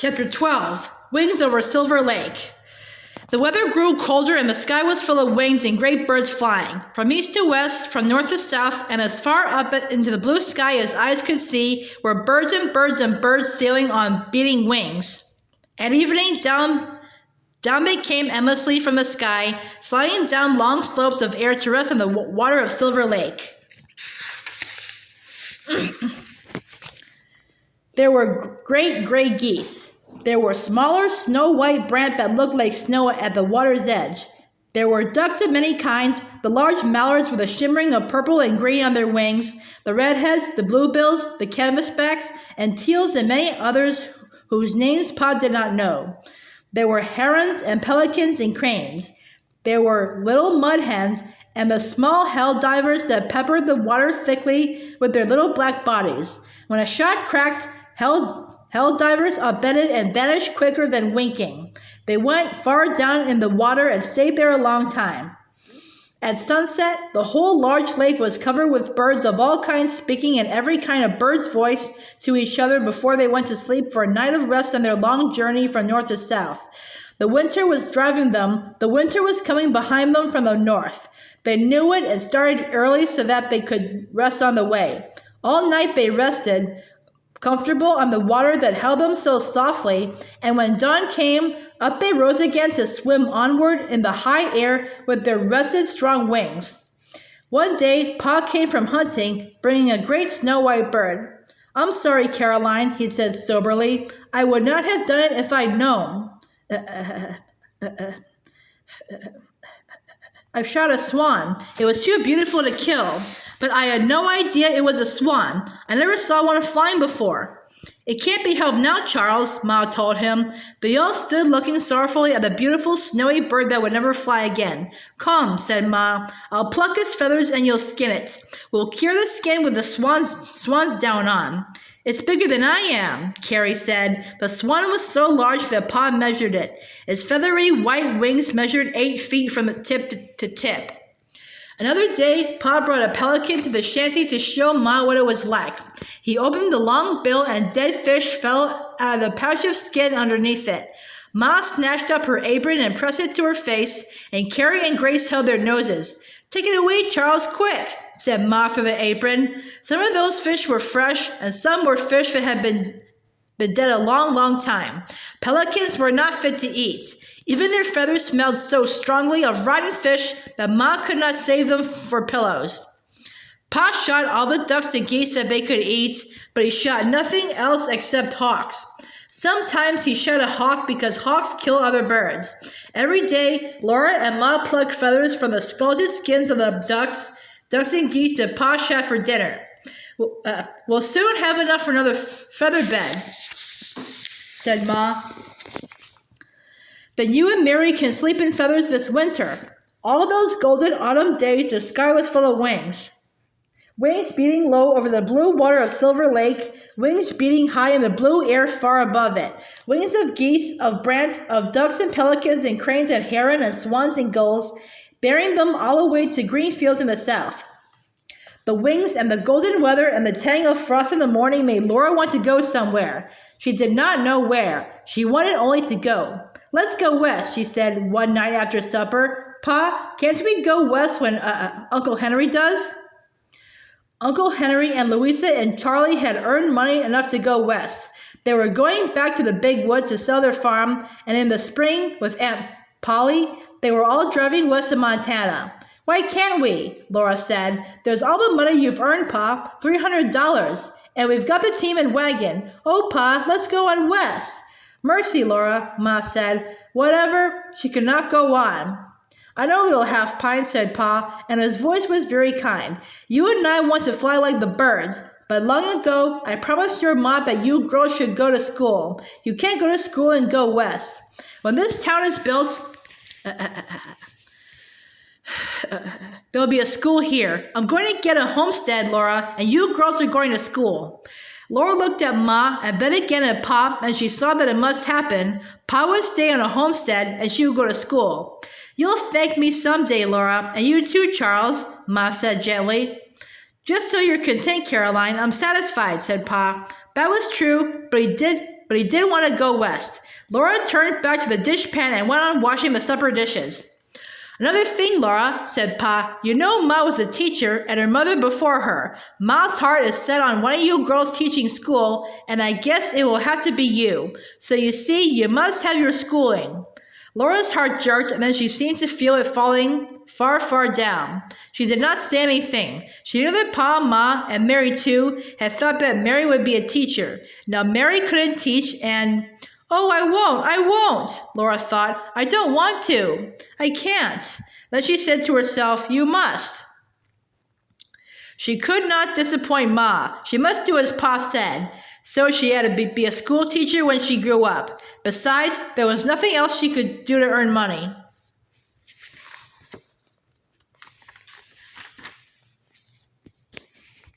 Chapter 12, Wings over Silver Lake. The weather grew colder and the sky was full of wings and great birds flying. From east to west, from north to south, and as far up into the blue sky as eyes could see, were birds and birds and birds sailing on beating wings. At evening, down they came endlessly from the sky, sliding down long slopes of air to rest on the water of Silver Lake. There were great gray geese. There were smaller snow-white brant that looked like snow at the water's edge. There were ducks of many kinds, the large mallards with a shimmering of purple and green on their wings, the redheads, the bluebills, the canvasbacks, and teals and many others whose names Pa did not know. There were herons and pelicans and cranes. There were little mud hens and the small hell divers that peppered the water thickly with their little black bodies. When a shot cracked, hell divers upended and vanished quicker than winking. They went far down in the water and stayed there a long time. At sunset, the whole large lake was covered with birds of all kinds speaking in every kind of bird's voice to each other before they went to sleep for a night of rest on their long journey from north to south. The winter was driving them. The winter was coming behind them from the north. They knew it and started early so that they could rest on the way. All night they rested, comfortable on the water that held them so softly, and when dawn came, up they rose again to swim onward in the high air with their rested, strong wings. One day, Pa came from hunting, bringing a great snow-white bird. "I'm sorry, Caroline," he said soberly. "I would not have done it if I'd known. I've shot a swan. It was too beautiful to kill, but I had no idea it was a swan. I never saw one flying before." "It can't be helped now, Charles," Ma told him. They all stood looking sorrowfully at the beautiful snowy bird that would never fly again. "Come," said Ma, "I'll pluck its feathers and you'll skin it. We'll cure the skin with the swan's down on." "It's bigger than I am," Carrie said. The swan was so large that Pa measured it. Its feathery white wings measured 8 feet from tip to tip. Another day, Pa brought a pelican to the shanty to show Ma what it was like. He opened the long bill and dead fish fell out of the pouch of skin underneath it. Ma snatched up her apron and pressed it to her face, and Carrie and Grace held their noses. "Take it away, Charles, quick," said Ma through the apron. Some of those fish were fresh, and some were fish that had been dead a long, long time. Pelicans were not fit to eat. Even their feathers smelled so strongly of rotten fish that Ma could not save them for pillows. Pa shot all the ducks and geese that they could eat, but he shot nothing else except hawks. Sometimes he shot a hawk because hawks kill other birds. Every day, Laura and Ma plucked feathers from the scalded skins of the ducks and geese that Pa shot for dinner. We'll soon have enough for another feather bed," said Ma. "Then you and Mary can sleep in feathers this winter." All those golden autumn days, the sky was full of wings. Wings beating low over the blue water of Silver Lake, wings beating high in the blue air far above it. Wings of geese, of brant, of ducks and pelicans and cranes and heron and swans and gulls, bearing them all away to green fields in the south. The wings and the golden weather and the tang of frost in the morning made Laura want to go somewhere. She did not know where. She wanted only to go. "Let's go west," she said one night after supper. "Pa, can't we go west when Uncle Henry does?" Uncle Henry and Louisa and Charlie had earned money enough to go west. They were going back to the big woods to sell their farm, and in the spring, with Aunt Polly, they were all driving west to Montana. "Why can't we?" Laura said. "There's all the money you've earned, Pa, $300, and we've got the team and wagon. Oh, Pa, let's go on west." "Mercy, Laura," Ma said. "Whatever." She could not go on. "I know, little half-pint," said Pa, and his voice was very kind. "You and I want to fly like the birds, but long ago I promised your ma that you girls should go to school. You can't go to school and go west. When this town is built, there'll be a school here. I'm going to get a homestead, Laura, and you girls are going to school." Laura looked at Ma and then again at Pa, and she saw that it must happen. Pa would stay on a homestead, and she would go to school. "You'll thank me someday, Laura, and you too, Charles," Ma said gently. "Just so you're content, Caroline, I'm satisfied," said Pa. That was true, but he did but he did want to go west. Laura turned back to the dishpan and went on washing the supper dishes. Another thing, Laura, said Pa. You know Ma was a teacher, and her mother before her. Ma's heart is set on one of you girls teaching school, and I guess it will have to be you. So you see, you must have your schooling. Laura's heart jerked, and then she seemed to feel it falling far, far down. She did not say anything. She knew that Pa, Ma, and Mary, too, had thought that Mary would be a teacher. Now Mary couldn't teach, and... Oh, I won't, Laura thought. I don't want to. I can't. Then she said to herself, you must. She could not disappoint Ma. She must do as Pa said. So she had to be a school teacher when she grew up. Besides, there was nothing else she could do to earn money.